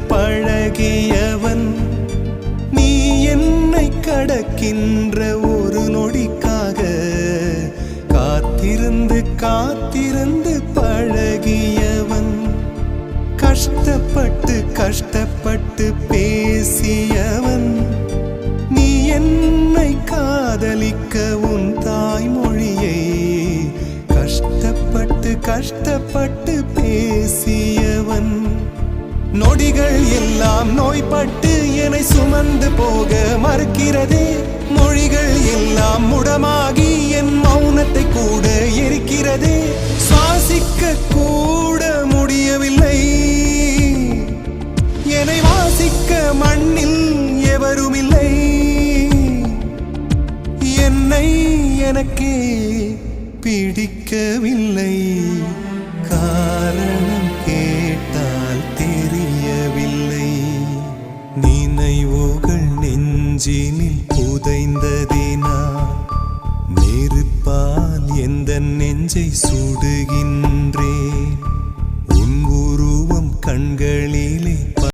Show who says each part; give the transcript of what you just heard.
Speaker 1: பழகியவன். நீ என்னை கடக்கின்ற ஒரு நொடிக்காக காத்திருந்து காத்திருந்து பழகியவன். கஷ்டப்பட்டு கஷ்டப்பட்டு பேசியவன். நீ என்னை காதலிக்க உன் தாய்மொழியை கஷ்டப்பட்டு கஷ்டப்பட்டு பேசியவன். நொடிகள் எல்லாம் நோய்பட்டு என்னை சுமந்து போக மறுக்கிறதே. மொழிகள் எல்லாம் முடமாகி என் மௌனத்தை கூட எரிக்கிறதே. சுவாசிக்க கூட முடியவில்லை. என்னை வாசிக்க மண்ணில் எவருமில்லை. என்னை எனக்கே பிடிக்கவில்லை. காரணம் கேட்டால் தெரியவில்லை. நினைவுகள் நெஞ்சினில் புதைந்ததினால் நெருப்பால் எந்த நெஞ்சை சுடுகின்றேன்.